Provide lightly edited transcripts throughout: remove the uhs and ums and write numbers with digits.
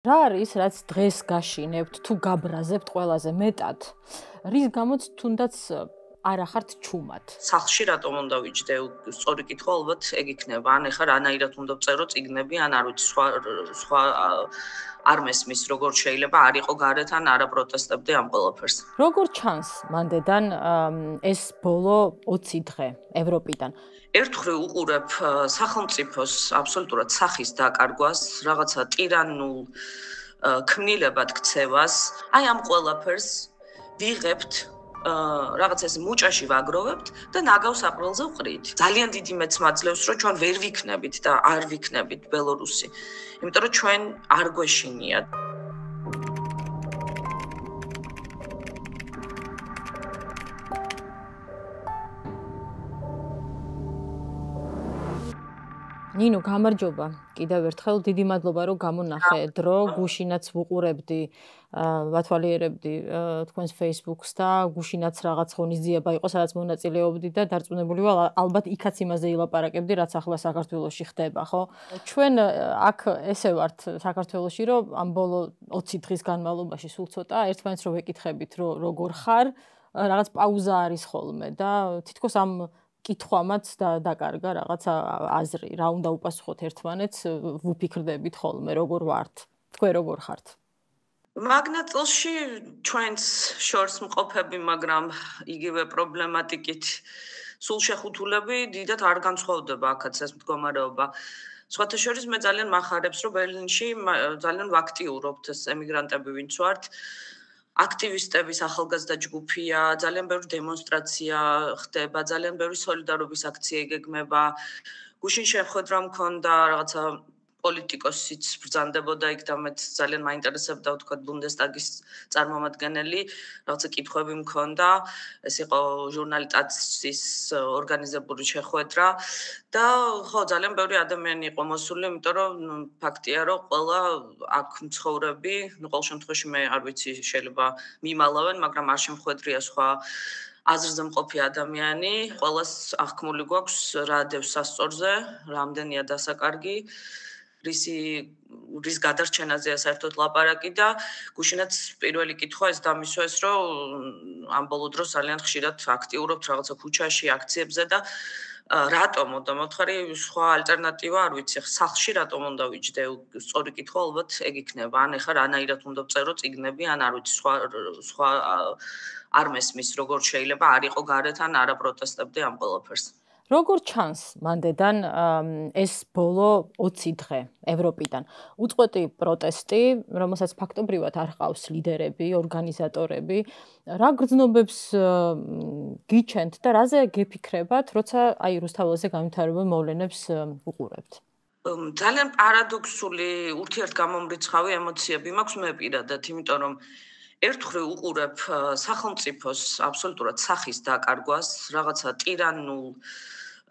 რა არის, რაც დღეს გაშინებთ, თუ გაბრაზებთ ყველაზე მეტად, რის გამოც თუნდაც არ ახართ ჩუმად? სახლში რატომ უნდა ვიჯდე? სწორი კითხვა ალბათ ეგ იქნება. ან ეხლა რანაირად უნდა ვწერო წიგნები, ან არ ვიცი, სხვა არ მესმის, როგორ შეიძლება არ იყო გარეთ, ან არა პროტესტებდი ამ ყველაფერს. როგორ ჩანს მანდედან ეს ბოლო 20 დღე ევროპიდან? ერთხელ უყურებ სახელმწიფოს აბსოლუტურად სახის დაკარგვას, რაღაცა ტირანულ ქმნილებად ქცევას. აი ამ ყველაფერს ვიღებთ რაღაც ეს მუჭაში ვაგროვებთ და ნაგავს აპრილზე ვყრით. ძალიან დიდი მეც მაძლევს, რომ ჩვენ ვერ ვიქნებით და არ ვიქნებით ბელორუსი. იმიტომ რომ ჩვენ არ გვეშინიათ. ნინო, გამარჯობა. კიდევ ერთხელ დიდი მადლობა, რომ გამონახე დრო, გუშინაც ვუყურებდი, ვათვალიერებდი თქვენს Facebook-ს და გუშინაც რაღაც ღონისძიება იყო, სადაც მონაწილეობდი და დარწმუნებული ვარ, ალბათ იქაც იმაზე ილაპარაკებდი, რაც ახლა საქართველოში ხდება, ხო? ჩვენ აქ ესე ვართ საქართველოში, რომ ამ ბოლო 20 დღის განმავლობაში სულ ცოტა ერთმანეთს რო ვეკითხებით, რომ როგორ ხარ, რაღაც პაუზა არის ხოლმე და თითქოს ამ კითხვამაც დაკარგა რაღაც აზრი, რა უნდა უპასუხოთ ერთმანეთს, ვუფიქრდებით ხოლმე, როგორ ვართ, თქვენ როგორ ხართ? მაგნატელში ჩვენს შორს მყოფები, მაგრამ იგივე პრობლემატიკით სულ შეხუთულები დიდად არ განსხვავდება აქაც ეს მდგომარეობა. სხვათა შორის მე ძალიან მახარებს, რომ ბერლინში ძალიან ვაქტიურობთ ეს ემიგრანტები, ვინც ვართ. აქტივისტების ახალგაზრდა ჯგუფია, ძალიან ბევრი დემონსტრაცია ხდება, ძალიან ბევრი სოლიდარობის აქცია იგეგმება. გუშინ შეხვედრა მქონდა რაღაცა პოლიტიკოსიც ბრძანდებოდა იქ და მეც ძალიან მაინტერესებდა ვთქვა ბუნდესტაგის წარმომადგენელი, რაღაცა კითხვები მქონდა. ეს იყო ჟურნალისტის ორგანიზებული შეხვედრა და ხო, ძალიან ბევრი ადამიანი იყო მოსული, იმიტომ რომ ფაქტია, რომ ყველა აქ მცხოვრები, ყოველ შემთხვევაში მე არ ვიცი, შეიძლება მიმალავენ, მაგრამ არ შემხვედრია სხვა აზრზე მყოფი ადამიანი. ყველას აღქმული გვაქვს რა დევს სასწორზე, რამდენია დასაკარგი. რის გადარჩენაზეა საერთოდ ლაპარაკი და გუშინაც პირველი კითხვა ეს დამისვეს, რომ ამ ბოლო დროს ძალიან ხშირად აქტიურობთ რაღაცა ქუჩაში, აქციებზე და რატომ და მოთხარი სხვა ალტერნატივა არ ვიცი, სახლში რატომ უნდა ვიჯდე? სწორი კითხვა ალბათ ეგ იქნება. ან ეხლა რანაირად უნდა ვწერო წიგნები, ან არ ვიცი, სხვა არ მესმის, როგორ შეიძლება არ იყო გარეთ, ან არა პროტესტებდი ამ ყველაფერს. როგორ ჩანს მანდედან ეს ბოლო 20 დღე ევროპიდან? უწყვეტი პროტესტი, რომელსაც ფაქტობრივად არ ჰყავს ლიდერები, ორგანიზატორები. რა გრძნობებს გიჩენთ და რაზე გეფიქრებათ, როცა აი რუსთაველზე განვითარებულ მოვლენებს უყურებთ? ძალიან პარადოქსული, ურთიერთგამომრიცხავი ემოციები მაქვს მე პირადად, იმიტომ რომ ერთხელ უყურებ სახელმწიფოს აბსოლუტურად სახის დაკარგვას, რაღაცა ტირანულ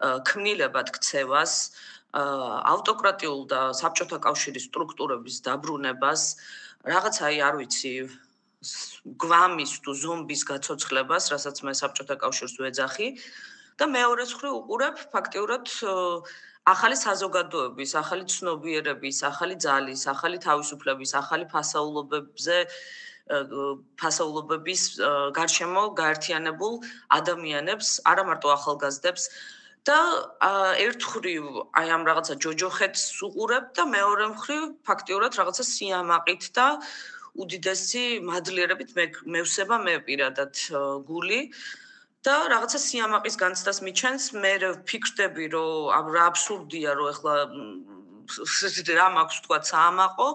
ქმნილებად ქცევას, ავტოკრატიულ და საბჭოთა კავშირის სტრუქტურების დაბრუნებას, რაღაცა არ ვიცი, გვამის თუ ზომბის გაცოცხლებას, რასაც მე საბჭოთა კავშირს ვეძახი და მეორეს მხრივ უყურებ ფაქტიურად ახალი საზოგადოების, ახალი ცნობიერების, ახალი ძალის, ახალი თავისუფლების, ახალი ფასეულობების გარშემო გაერთიანებულ ადამიანებს, არა მარტო ახალგაზრდებს და ერთხრივ აი ამ რაღაცა ჯოჯოხეთს უყურებ და მეორე მხრივ ფაქტიურად რაღაცა სიამაყით და უდიდესი მადლიერებით მევსება მე პირადად გული და რაღაცა სიამაყის განცდას მიჩენს. მე ვფიქრდები, რომ რა აბსურდია, რომ ეხლა რა მაქვს თქვა საამაყო,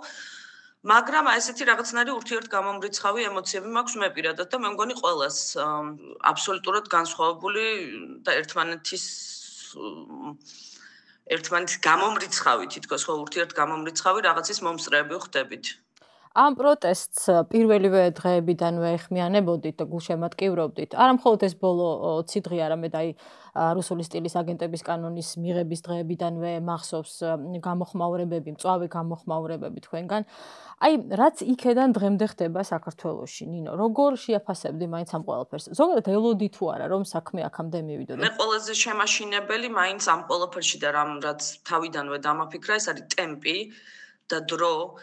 მაგრამ აი ესეთი რაღაცნაირი ურთიერთგამომრიცხავი ემოციები მაქვს მე პირადად და მე მგონი ყველას აბსოლუტურად განსხვავებული და ერთმანეთის გამომრიცხავი, თითქოს ხო ურთიერთგამომრიცხავი რაღაცის მომსწრეები ხდებით. ამ პროტესტს პირველივე დღეებიდანვე ეხმიანებოდით და გულშემატკივრობდით. არა მხოლოდ ეს ბოლო 20 დღე, არამედ აი რუსული სტილის აგენტების კანონის მიღების დღეებიდანვე მახსოვს გამოხმაურებები, მწვავე გამოხმაურებები თქვენგან. აი რაც იქედან დღემდე ხდება საქართველოში, ნინო, როგორ შეაფასებდი მაინც ამ ყველაფერს? ზოგადად ელოდი თუ არა, რომ საქმე აქამდე მივიდოდა? მე ყველაზე შემაშინებელი მაინც ამ ყველაფერში და რაც თავიდანვე დამაფიქრა, ეს არის ტემპი და დრო.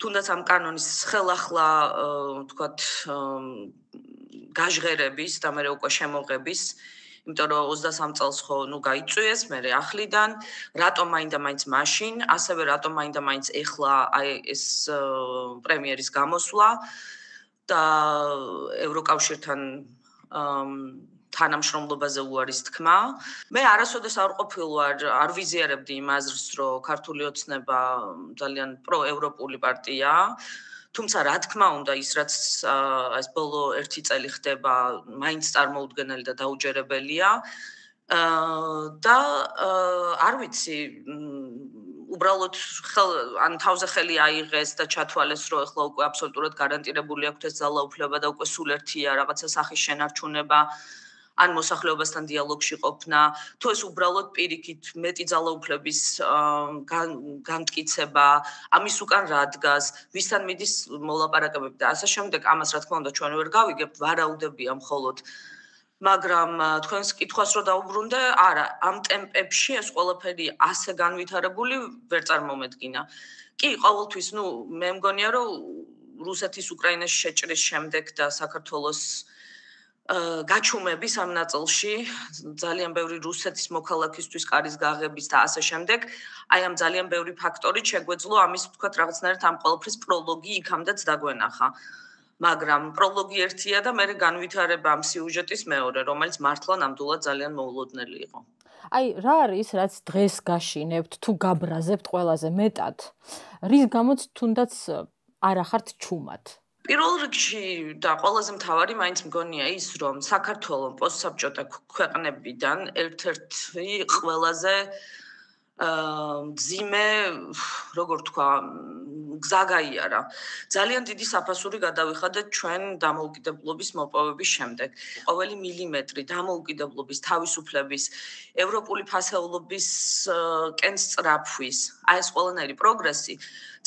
თუნდაც ამ კანონის ხელახლა თქვათ გაჟღერების და მე უკვე შემოღების, იმიტომ რომ 23 წელს ხო გაიწვიეს, მე ახლიდან, რატომ მაინდა-მაინც მაშინ, ასევე რატომ მაინდა-მაინც ეხლა აი ეს პრემიერის გამოსვლა და ევროკავშირთან თანამშრომლობაზე უარის თქმა. მე არასოდეს არ ყოფილვარ, არ ვიზიარებდი იმ აზრს, რომ ქართული ოცნება ძალიან პროევროპული პარტიაა. თუმცა რა თქმა უნდა, ის რაც ეს ბოლო 1 წელი ხდება, მაინც წარმოუდგენელი და დაუჯერებელია. და არ ვიცი, უბრალოდ ან თავზე ხელი აიღეს და ჩათვალეს, რომ ახლა უკვე აბსოლუტურად გარანტირებული აქვს ეს ძალაუფლება და უკვე სულ ერთია რაღაცა სახის შენარჩუნება. ან მოსახლეობასთან დიალოგში ყოფნა, თუ ეს უბრალოდ პირიქით მეტი ძალაუფლების განმტკიცება, ამის უკან რა დგას, ვისთან მიდის მოლაპარაკებები და ასე შემდეგ, ამას რა თქმა უნდა ჩვენ ვერ გავიგებთ, ვარაუდებია მხოლოდ. მაგრამ თქვენს კითხვას რო დაუბრუნდე, არა, ამ ტემპებში ეს ყველაფერი ასე განვითარებული ვერ წარმომედგინა. კი, ყოველთვის, მე მგონია, რომ რუსეთის უკრაინაში შეჭრის შემდეგ და საქართველოს გაჩუმების ამ ნაწილში ძალიან ბევრი რუსეთის მოქალაქისთვის კარის გაღების და ასე შემდეგ, აი ამ ძალიან ბევრი ფაქტორით შეგვეძლო ამის ვთქვათ რაღაცნაირად ამ ყველაფრის პროლოგი იქამდეც დაგვენახა. მაგრამ პროლოგი ერთია და მე განვითარება ამ სიუჟეტის მეორე, რომელიც მართლა ნამდვილად ძალიან მოულოდნელი იყო. აი, რა არის, რაც დღეს გაშინებთ, თუ გაბრაზებთ ყველაზე მეტად, რის გამოც თუნდაც არ ახართ ჩუმად? პირველ რიგში და ყველაზე მთავარი მაინც მგონია ის, რომ საქართველოს პოსტსაბჭოთა ქვეყნებიდან ერთ-ერთი ყველაზე მძიმე, როგორ თქვა, გზა გაიარა. ძალიან დიდი საფასური გადავიხადეთ ჩვენ დამოუკიდებლობის მოპოვების შემდეგ. ყოველი მილიმეტრი დამოუკიდებლობის, თავისუფლების, ევროპული ფასეულობის კენწრაფვის, აი ეს ყველანაირი პროგრესი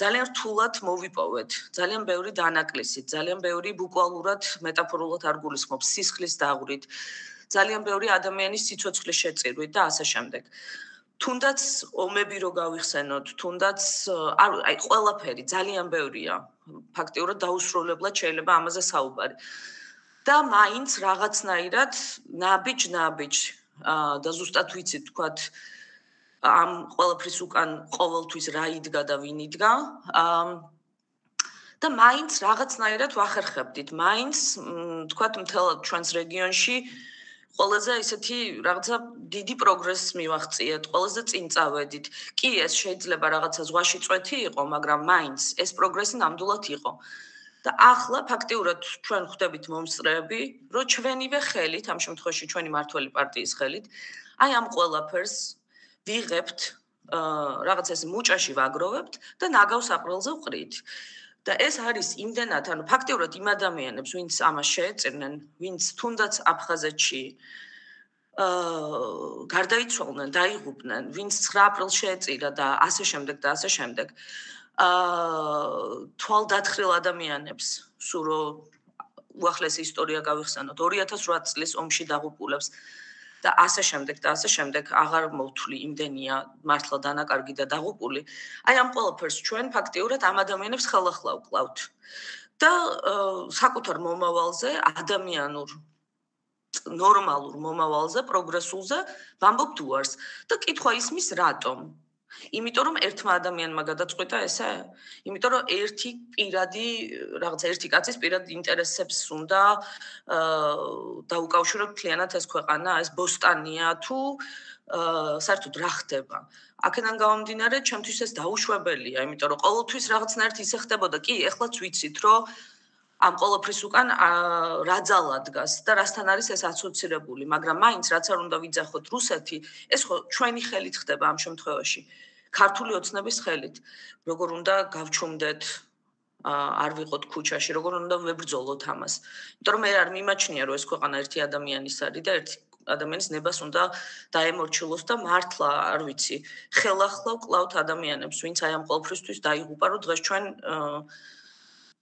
ძალიან რთულად მოვიპოვეთ. ძალიან ბევრი დანაკლისი, ძალიან ბევრი ბუკვალურად, მეტაფორულად არ გულისხმობს, სისხლის დაღვრით, ძალიან ბევრი ადამიანის სიცოცხლის შეწირვით და ასე შემდეგ. თუნდაც ომები რო გავიხსენოთ, თუნდაც აი ყველაფერი ძალიან ბევრია. ფაქტიურად დაუსრულებლად შეიძლება ამაზე საუბარი. და მაინც რაღაცნაირად ნაბიჯ და ზუსტად ვიცით თქვათ ამ ყველაფრის უკან ყოველთვის რა იდგა და ვინ იდგა. და მაინც რაღაცნაირად ვახერხებდით, მაინც თქვათ მთელ ჩვენს რეგიონში ყველაზე ისეთი რაღაცა დიდი პროგრესს მივაღწიეთ, ყველაზე წინ წავედით. კი, ეს შეიძლება რაღაცა ზღვაში წვეთი იყო, მაგრამ მაინც ეს პროგრესი ნამდვილად იყო. და ახლა ფაქტიურად ჩვენ ხვდებით მომსწრეები, რომ ჩვენივე ხელით, ამ შემთხვევაში ჩვენი მართველი პარტიის ხელით, აი ამ ყველაფერს ვიღებთ, რაღაც ეს მუჭაში ვაგროვებთ და ნაგავს აპრილზე ვყრით. და ეს არის იმდენად, ფაქტიურად იმ ადამიანებს, ვინც ამას შეეწირნენ, ვინც თუნდაც აფხაზეთში გარდაიცვალნენ, დაიღუპნენ, ვინც 9 აპრილს შეეწირა და ასე შემდეგ და ასე შემდეგ. თვალდათხრილ ადამიანებს, სულ რომ უახლესი ისტორია გავიხსენოთ, 2008 წლის ომში დაღუპულებს და ასე შემდეგ და ასე შემდეგ აღარ მოვთვლი იმდენია მართლა დანაკარგი და დაღუპული. აი ამ ყველაფერს ჩვენ ფაქტიურად ამ ადამიანებს ხელახლა ვკლავთ. და საკუთარ მომავალზე, ადამიანურ ნორმალურ მომავალზე, პროგრესულზე ვამბობთ უარს. და კითხვა ისმის რატომ? იმიტომ რომ ერთმა ადამიანმა გადაწყვიტა ესე? იმიტომ რომ ერთი პირადი, რაღაცა ერთი კაცის პირადი ინტერესებს უნდა დაუკავშიროთ მთლიანად ეს ქვეყანა, ეს ბოსტანია თუ საერთოდ რა ხდება? აქედან გამომდინარე, ჩემთვის ეს დაუშვებელია, იმიტომ რომ ყოველთვის რაღაცნაირად ისე ხდებოდა. კი, ეხლაც ვიცით, რომ ამ ყველაფრის უკან რა ძალა დგას და რასთან არის ეს ასოცირებული, მაგრამ მაინც რაც არ უნდა ვიძახოთ რუსეთი, ეს ხო ჩვენი ხელით ხდება ამ შემთხვევაში. ქართული ოცნების ხელით, როგორ უნდა გავჩუმდეთ, არ ვიყოთ ქუჩაში, როგორ უნდა ვებრძოლოთ ამას. იმიტომ რომ მე არ მიმაჩნია, რომ ეს ქვეყანა ერთი ადამიანის არის და ერთი ადამიანის ნებას უნდა დაემორჩილოს და მართლა, არ ვიცი, ხელახლა ვკლავთ ადამიანებს, ვინც აი ამ ყველაფრისთვის დაიღუპა, რომ დღეს ჩვენ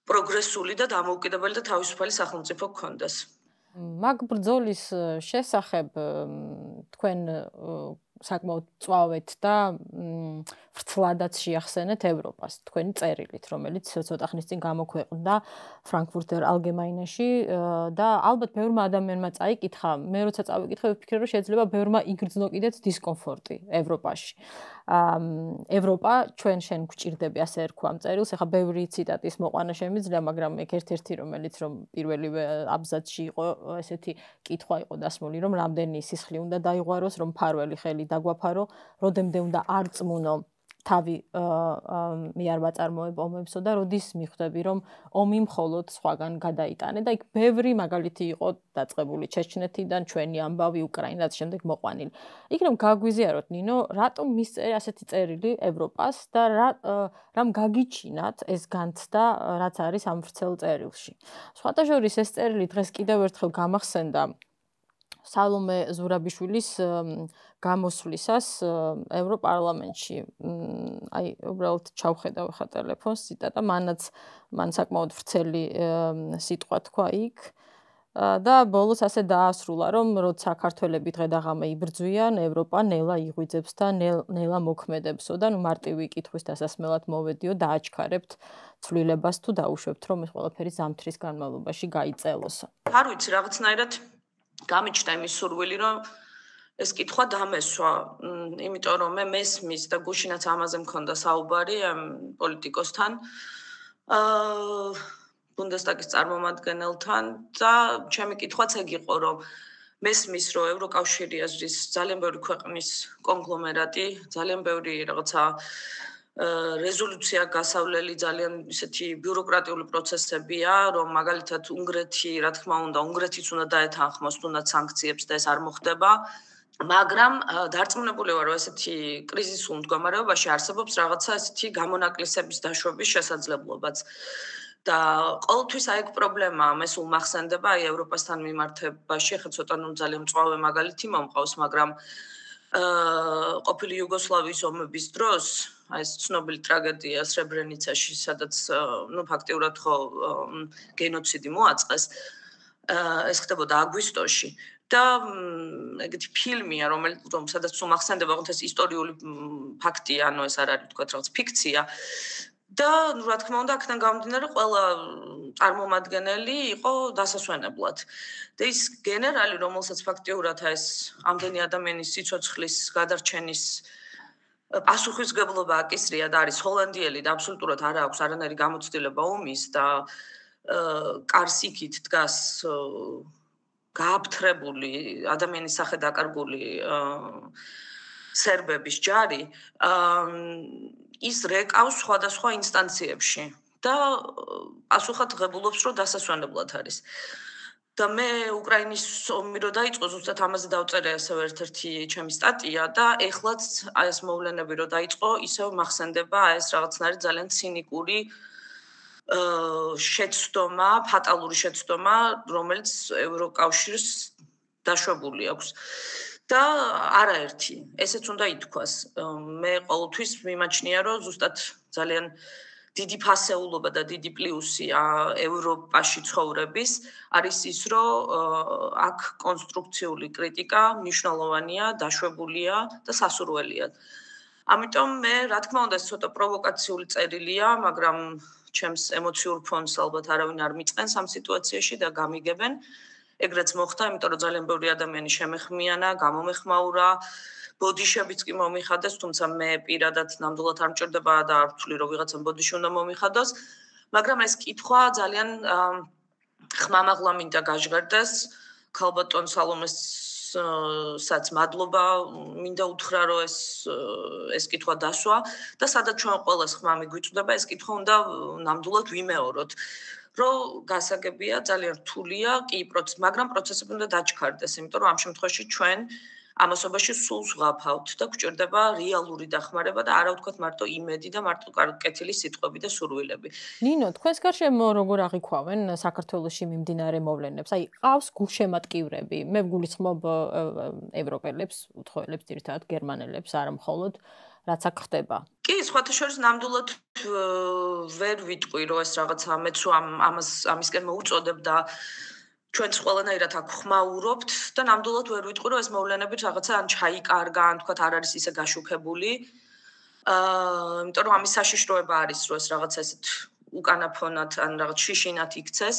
პროგრესული და დამოუკიდებელი და თავისუფალი სახელმწიფო გქონდეს. მაგ ბრძოლის შესახებ თქვენ საკმაოდ წვავეთ და ვრცლადაც შეახსენეთ ევროპას თქვენი წერილით, რომელიც ცოტა ხნის წინ გამოქვეყნდა Frankfurter Allgemeine-ში და ალბათ ბევრმა ადამიანმა წაიკითხა, მე როცა წავიკითხე, ვფიქრე, რომ შეიძლება ბევრმა იგრძნო კიდეც დისკომფორტი ევროპაში. ევროპა ჩვენ შენ გვჭირდები, ასე ერქვა ამ წერილს. ეხლა ბევრი ციტატის მოყვანა შემიძლია, მაგრამ ეგ ერთ-ერთი რომელიც რომ პირველივე აბზაცში იყო ესეთი კითხვა იყო დასმული, რომ რამდენი სისხლი უნდა დაიღვაროს, რომ ფარველი ხელი დაგვაფარო, როდემდე უნდა არწმუნო თავი მე არ ვაწარმოებ ომებსო და როდის მიხვდები, რომ ომი მხოლოდ სხვაგან გადაიტანე და იქ ბევრი მაგალითი იყო დაწყებული ჩეჩნეთიდან, ჩვენი ამბავი უკრაინას შემდეგ მოყვანილი. იქ რომ გაგვიზიაროთ ნინო, რატომ მისწერე ასეთი წერილი ევროპას და რამ გაგიჩინათ ეს განცდა, რაც არის ამ ვრცელ წერილში. სხვათა შორის ეს წერილი დღეს კიდევ ერთხელ გამახსენდა სალომე ზურაბიშვილის გამოსვლისას ევროპარლამენტში. აი, უბრალოდ ჩავხედავ ხა ტელეფონს ციტატა, მან საკმაოდ ვრცელი სიტყვა თქვა იქ და ბოლოს ასე დაასრულა, რომ როცა საქართველები დღე-დაღამე იბრძვიან, ევროპა ნელა იღვიძებს და ნელა მოქმედებსო და მარტივი კითხვის დასასმელად მოვედიო, დააჩქარებთ ცვლილებას თუ დაუშვებთ, რომ ეს ყველაფერი ზამთრის განმავლობაში გაიწელოსო. არ ვიცი, რაღაცნაირად გამიჩნდა იმის სურვილი, რომ ეს კითხვა დამესვა, იმიტომ რომ მე მესმის და გუშინაც ამაზე მქონდა საუბარი ამ პოლიტიკოსთან, ბუნდესტაგის წარმომადგენელთან და ჩემი კითხვაც ეგ იყო, რომ მესმის, რომ ევროკავშირი არის ძალიან ბევრი ქვეყნის კონგლომერატი, ძალიან ბევრი რაღაცა რეზოლუცია გასავლელი ძალიან ისეთი ბიუროკრატიული პროცესებია, რომ მაგალითად უნგრეთი, რა თქმა უნდა, უნგრეთიც უნდა დაეთანხმოს თუნდაც სანქციებს და ეს არ მოხდება. მაგრამ დარწმუნებული ვარ, რომ ესეთი კრიზისულ მდგომარეობაში არსებობს რაღაცა ესეთი გამონაკლისების დაშვების შესაძლებლობაც. და ყოველთვის აი ეგ პრობლემაა, მე სულ მახსენდება აი ევროპასთან მიმართებაში, ხა ცოტა ძალიან მწვავე მაგალითი მომყავს, მაგრამ ყოფილი იუგოსლავიის ომების დროს, აი ეს ცნობილი ტრაგედია სრებრენიცაში, სადაც ფაქტიურად ხო გენოციდი მოაწყეს, ეს ხდებოდა აგვისტოში. და ეგეთი ფილმია, რომელსაც სულ მახსენდება, თუნდაც ეს ისტორიული ფაქტია, ანუ ეს არ არის თქვა რაღაც ფიქცია. და რა თქმა უნდა, აქედან გამომდინარე, ყველა წარმომადგენელი იყო დასასვენებლად. და ის გენერალი, რომელსაც ფაქტიურად ეს ამდენი ადამიანის სიცოცხლის გადარჩენის პასუხისმგებლობა აკისრია და არის ჰოლანდიელი და აბსოლუტურად არ აქვს არანაირი გამოცდილება ომის და კარს იქით დგას გააფთრებული ადამიანის სახე დაკარგული სერბების ჯარი, ის რეკავს სხვადასხვა ინსტანციებში და პასუხად ღებულობს, რომ დასასვენებლად არის. და მე უკრაინის ომი რო დაიწყო, ზუსტად ამაზე დავწერე ასევე ერთ-ერთი ჩემი სტატია და ეხლაც აი ეს მოვლენები რო დაიწყო, ისევ მახსენდება აი ეს რაღაცნაირი ძალიან ცინიკური შეცდომა, ფატალური შეცდომა, რომელიც ევროკავშირს დაშვებული აქვს. და არაერთი, ესეც უნდა ითქვას. მე ყოველთვის მიმაჩნია, რომ ზუსტად ძალიან დიდი ფასეულობა და დიდი პლუსი ევროპაში ცხოვრების არის ის, რომ აქ კონსტრუქციული კრიტიკა მნიშვნელოვანია, დაშვებულია და სასურველია. ამიტომ მე, რა თქმა უნდა, ეს ცოტა პროვოკაციული წერილია, მაგრამ ჩემს ემოციურ ფონს ალბათ არავინ არ მიწყენს ამ სიტუაციაში და გამიგებენ. ეგრეც მოხდა, იმიტომ რომ ძალიან ბევრი ადამიანი შემეხმიანა, გამომეხმაურა, ბოდიშებიც კი მომიხადეს, თუმცა მე პირადად ნამდვილად არ მჭირდება და არ ვთვლი, რომ ვიღაცამ ბოდიში უნდა მომიხადოს, მაგრამ ეს კითხვა ძალიან ხმამაღლა მინდა გაჟღერდეს, ქალბატონ სალომესაც მადლობა მინდა უთხრა, რომ ეს კითხვა დასვა და სადაც ჩვენ ყველას ხმა მიგვიწვდება, ეს კითხვა უნდა ნამდვილად ვიმეოროთ. რომ გასაგებია, ძალიან რთულია, კი, მაგრამ პროცესები უნდა დაჩქარდეს, იმიტომ რომ ამ შემთხვევაში ჩვენ ამასობაში სულს ვღაფავთ და გვჭირდება რეალური დახმარება და არა ვთქვათ მარტო იმედი და მარტო კეთილი სიტყვები და სურვილები. ნინო, თქვენს გარშემო როგორ აღიქვავენ საქართველოში მიმდინარე მოვლენებს? აი, ყავს გულშემატკივრები. მე ვგულისხმობ ევროპელებს, უცხოელებს, ძირითადად გერმანელებს, არა მხოლოდ რაც აქ ხდება. კი, სხვათა შორის ნამდვილად ვერ ვიტყვი, რომ ეს რაღაცა მეც ამისკენ მოუწოდებ და ჩვენც ყველანაირად აქ ხმაურობთ და ნამდვილად ვერ ვიტყვი რომ ეს მოვლენები რაღაცა ან ჩაიკარგა, ან თქვათ არ არის ისე გაშუქებული. იმიტომ რომ ამის საშიშროება არის რომ ეს რაღაცა ესეთ უკანა ფონად ან რაღაც შიშინად იქცეს.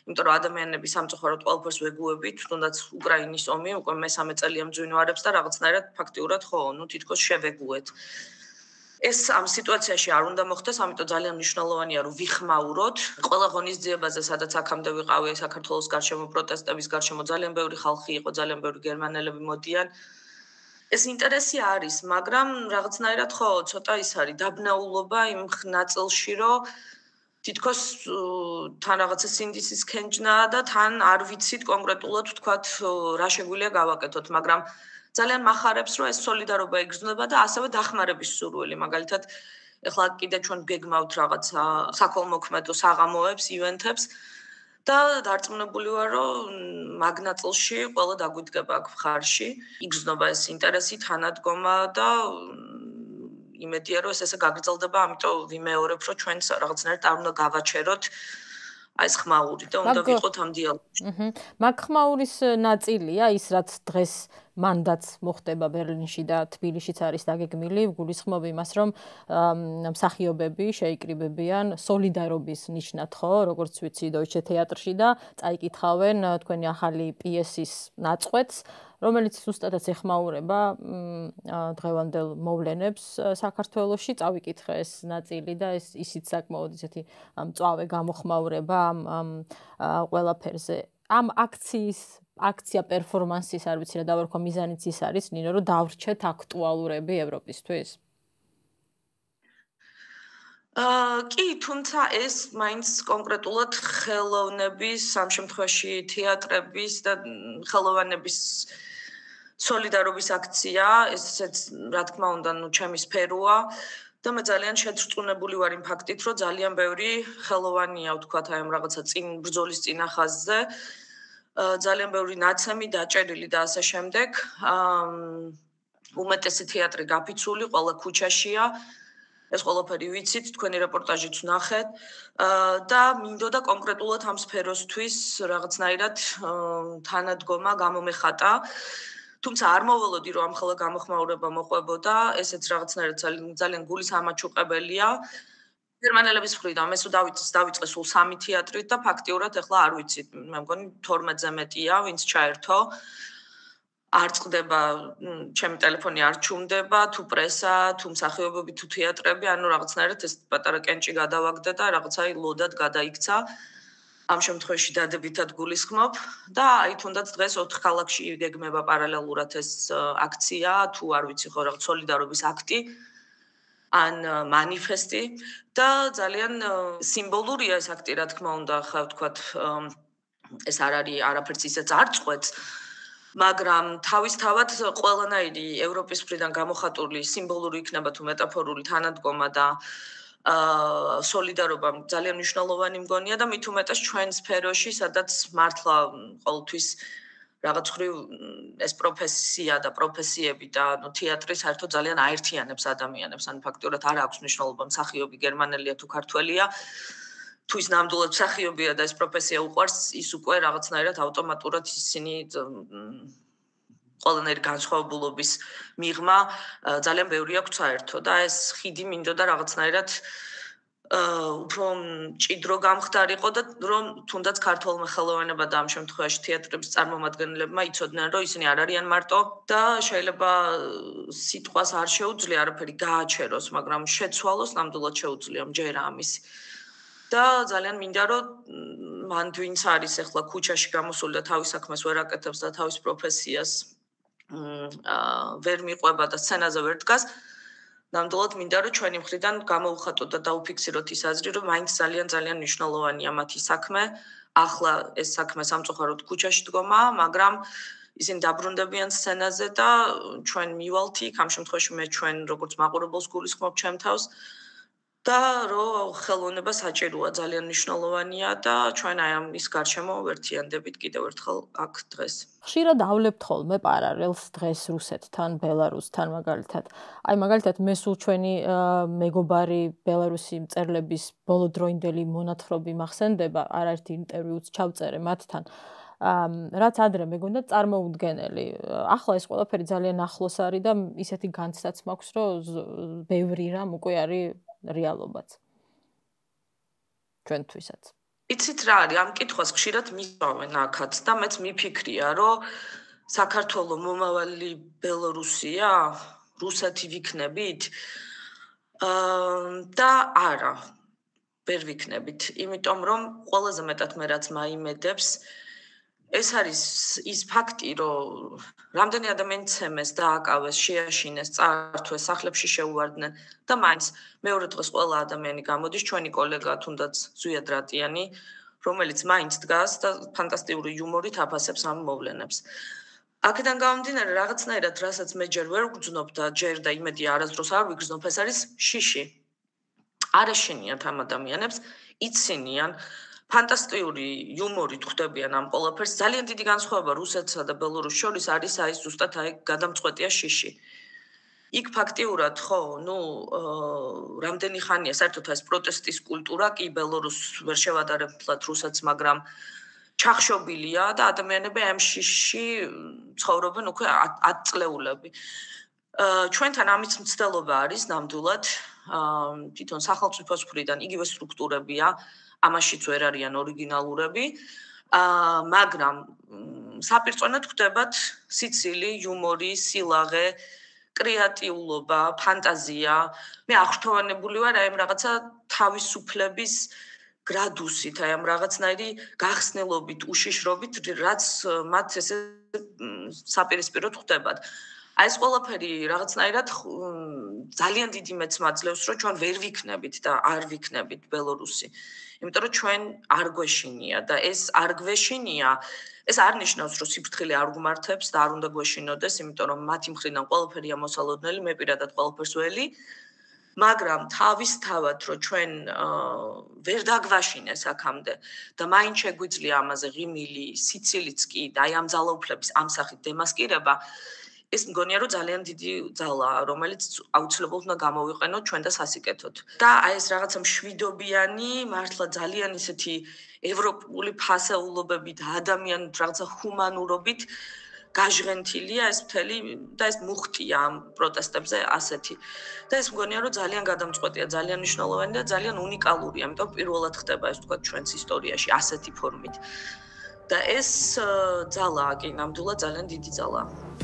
იმიტომ რომ ადამიანები სამწუხაროდ ყველაფერს ვეგუებით, თუნდაც უკრაინის ომი უკვე მესამე წელია მძვინვარებს და რაღაცნაირად ფაქტიურად ხო, თითქოს შევეგუეთ. ეს ამ სიტუაციაში არ უნდა მოხდეს, ამიტომ ძალიან მნიშვნელოვანია რომ ვიხმაუროთ. ყველა ღონისძიებაზე, სადაც აქამდე ვიყავი, საქართველოს გარშემო პროტესტების გარშემო ძალიან ბევრი ხალხი იყო, ძალიან ბევრი გერმანელები მოდიან. ეს ინტერესი არის, მაგრამ რაღაცნაირად ხო, ცოტა ის არის დაბნაულობა იმ ნაწილში, რომ თითქოს თან რაღაცა სინდისის ქენჯნაა და თან არ ვიცით კონკრეტულად ვთქვათ რა შეგვიძლია გავაკეთოთ, მაგრამ ძალიან მახარებს რომ ეს სოლიდარობა იგრძნობა და ასევე დახმარების სურვილი, მაგალითად ეხლა კიდე ჩვენ გეგმავთ რაღაცა საქველმოქმედო საღამოებს, ივენთებს და დარწმუნებული ვარ რომ მაგ ნაწილში ყველა დაგვიდგება აქ მხარში, იგრძნობა ეს ინტერესი, თანადგომა და იმედია რომ ეს ესე გაგრძელდება, ამიტომ ვიმეორებ რომ ჩვენც რაღაცნაირად არ უნდა გავაჩეროთ აი ეს ხმაური და უნდა ვიყოთ ამ დიალოგში. მაგ ხმაურის ნაწილია ის რაც დღეს მანდაც მოხდება ბერლინში და თბილისშიც არის დაგეგმილი, გულისხმობ იმას რომ მსახიობები შეიკრიბებიან სოლიდარობის ნიშნად, ხო, როგორც ვიცი დოიჩე თეატრში და წაიკითხავენ თქვენი ახალი პიესის ნაწყვეტს, რომელიც ზუსტადაც ეხმაურება დღევანდელ მოვლენებს საქართველოში. წავიკითხე ეს ნაწილი და ეს ისიც საკმაოდ ისეთი მწვავე გამოხმაურება ამ ყველაფერზე. ამ აქცია პერფორმანსის არ ვიცი რა დავარქვა მიზანიც ის არის, ნინო, რომ დავრჩეთ აქტუალურები ევროპისთვის. კი, თუმცა ეს მაინც კონკრეტულად ხელოვნების, ამ შემთხვევაში თეატრების და ხელოვანების სოლიდარობის აქცია, ესეც რა თქმა უნდა, ჩემი სფეროა და მე ძალიან შეწწუნებული ვარ იმ ფაქტით, რომ ძალიან ბევრი ხელოვანია, ვთქვათ, აი ამ რაღაცა ბრძოლის წინახაზზე. ძალიან ბევრი ნაცემი დაჭერილი და ასე შემდეგ. უმეტესი თეატრი გაფიცული, ყველა ქუჩაშია. ეს ყველაფერი ვიცით, თქვენი რეპორტაჟიც ვნახეთ და მინდოდა კონკრეტულად ამ სფეროსთვის რაღაცნაირად თანადგომა გამომეხატა. თუმცა არ მოველოდი რომ ამ ხოლმე გამოხმაურება მოყვებოდა, ესეც რაღაცნაირად ძალიან გულის ამაჩუყებელია. გერმანელების მხრიდან მე დავიწყე სულ 3 თეატრით და ფაქტიურად ეხლა არ ვიცით, მე მგონი 12-ზე მეტია, ვინც ჩაერთო. არ წყდება, ჩემი ტელეფონი არ ჩუმდება, თუ პრესა, თუ მსახიობები, თუ თეატრები, ანუ რაღაცნაირად ეს პატარა კენჭი გადავაგდა და რაღაცა ლოდად გადაიქცა. ამ შემთხვევაში დადებითად გულისხმობ და აი თუნდაც დღეს 4 ქალაქში იგეგმება პარალელურად ეს აქცია, თუ არ ვიცი ხო რაღაც სოლიდარობის აქტი ან მანიფესტი და ძალიან სიმბოლურია ეს აქტი, რა თქმა უნდა, ხა ვთქვათ, ეს არ არის არაფერს ისეც არ წყვეტს, მაგრამ თავისთავად ყველანაირი ევროპის მხრიდან გამოხატული სიმბოლური იქნება თუ მეტაფორული თანადგომა და სოლიდარობა ძალიან მნიშვნელოვანი მგონია და მით უმეტეს ჩვენ სფეროში, სადაც მართლა ყოველთვის რაღაც ხრივ ეს პროფესია და პროფესიები და თეატრი საერთოდ ძალიან აერთიანებს ადამიანებს, ან ფაქტობრივად არ აქვს მნიშვნელობა მსახიობი გერმანელია თუ ქართველია. თუ ის ნამდვილად მსახიობია და ეს პროფესია უყვარს, ის უკვე რაღაცნაირად ავტომატურად ისინი ყველანაირი განსხვავებულობის მიღმა ძალიან ბევრი აქვს საერთო და ეს ხიდი მინდოდა რაღაცნაირად უფრო მჭიდრო გამხდარიყო და რომ თუნდაც ქართველმა ხელოვანებმა და ამ შემთხვევაში თეატრების წარმომადგენლებმა იცოდნენ რომ ისინი არ არიან მარტო და შეიძლება სიტყვას არ შეუძლია არაფერი გააჩეროს, მაგრამ შეცვალოს ნამდვილად შეუძლია მჯერა ამისი. და ძალიან მინდა რომ მან ვინც არის ახლა ქუჩაში გამოსული და თავის საქმეს ვერ აკეთებს და თავის პროფესიას ვერ მიყვება და სცენაზე ვერ დგას, ნამდვილად მინდა რომ ჩვენი მხრიდან გამოვხატოთ და დაუფიქსიროთ ის აზრი, რომ მაინც ძალიან მნიშვნელოვანია მათი საქმე. ახლა ეს საქმე სამწუხაროდ ქუჩაში დგომა, მაგრამ ისინი დაბრუნდებიან სცენაზე და ჩვენ მივალთ იქ, ამ შემთხვევაში მე ჩვენ როგორც მაყურებელს გულისხმობ ჩემ თავს. და რომ ხელოვნება საჭიროა, ძალიან მნიშვნელოვანია და ჩვენ აი ამის გარშემო ვერთიანდებით კიდევ ერთხელ აქ დღეს. ხშირად ავლებთ ხოლმე პარალელს დღეს რუსეთთან, ბელარუსთან მაგალითად. აი მაგალითად მე სულ ჩვენი მეგობარი ბელარუსი მწერლების ბოლოდროინდელი მონათხრობი მახსენდება, არაერთი ინტერვიუც ჩავწერე მათთან. რაც ადრე მეგონდა წარმოუდგენელი. ახლა ეს ყველაფერი ძალიან ახლოს არის და ისეთი განცდაც მაქვს, რომ ბევრი რამ უკვე არის რეალობაც. ჩვენთვისაც. იცით რა არის, ამ კითხვას ხშირად მისვავენ აქაც და მეც მიფიქრია, რომ საქართველოს მომავალი ბელორუსია, რუსეთი ვიქნებით? და არა, ვერ ვიქნებით, იმიტომ რომ ყველაზე მეტად მე რაც მაიმედებს, ეს არის ის ფაქტი, რომ რამდენი ადამიანი ცემეს, დააკავეს, შეაშინეს, წაართვეს, სახლებში შეუვარდნენ და მაინც მეორე დღეს ყველა ადამიანი გამოდის, ჩვენი კოლეგა თუნდაც ზვიად რატიანი, რომელიც მაინც დგას და ფანტასტიკური იუმორით აფასებს ამ მოვლენებს. აქედან გამომდინარე, რაღაცნაირად, რასაც მე ჯერ ვერ ვგრძნობ და ჯერ და იმედია არასდროს არ ვიგრძნობ, ეს არის შიში. არ ეშინიათ ამ ადამიანებს, იცინიან, ფანტასტიკური იუმორით ხვდებიან ამ ყველაფერს. ძალიან დიდი განსხვავება რუსეთსა და ბელორუსს შორის არის აი ზუსტად აი გადამწყვეტია შიში. იქ ფაქტიურად ხო, რამდენი ხანია საერთოდ ეს პროტესტის კულტურა კი ბელორუსს ვერ შევადარებთ რუსეთს, მაგრამ ჩახშობილია და ადამიანები ამ შიში ცხოვრობენ უკვე 10 წლეულები. ჩვენთან ამის მცდელობა არის ნამდვილად, თვითონ სახელმწიფოს მხრიდან იგივე სტრუქტურებია, ამაშიც ვერ არიან ორიგინალურები, მაგრამ საპირწონედ ხდებათ სიცილი, იუმორი, სილაღე, კრეატიულობა, ფანტაზია. მე აღშთოვანებული ვარ აი ამ რაღაცა თავისუფლების გრადუსით, აი ამ რაღაცნაირი გახსნილობით, უშიშრობით, რაც მათ ესე საპირისპიროდ ხდებათ. აი ეს ყველაფერი რაღაცნაირად ძალიან დიდი მეც მაძლევს, რომ ჩვენ ვერ ვიქნებით და არ ვიქნებით ბელორუსი. იმიტომ რომ ჩვენ არ გვეშინია და ეს არ გვეშინია, ეს არ ნიშნავს, რომ სიფრთხილე არ გვმართებს და არ უნდა გვეშინოდეს, იმიტომ რომ მათი მხრიდან ყველაფერია მოსალოდნელი, მე პირადად ყველაფერს ველი, მაგრამ თავისთავად, რომ ჩვენ ვერ დაგვაშინეს აქამდე და მაინც შეგვიძლია ამაზე ღიმილი, სიცილიც კი და აი ამ ძალაუფლების ამ სახით დემასკირება, ეს მგონია რომ ძალიან დიდი ძალაა, რომელიც აუცილებლად უნდა გამოვიყენოთ ჩვენ და სასიკეთოდ. და აი ეს რაღაცა მშვიდობიანი, მართლა ძალიან ისეთი ევროპული ფასეულობებით, ადამიანით, რაღაცა ჰუმანურობით გაჟღენთილია ეს მთელი და ეს მუხტია ამ პროტესტებზე ასეთი. და ეს მგონია რომ ძალიან გადამწყვეტია, ძალიან მნიშვნელოვანი და ძალიან უნიკალურია, ამიტომ პირველად ხდება ეს თქვა ჩვენს ისტორიაში ასეთი ფორმით. და ეს ძალაა კი, ნამდვილად ძალიან დიდი ძალაა.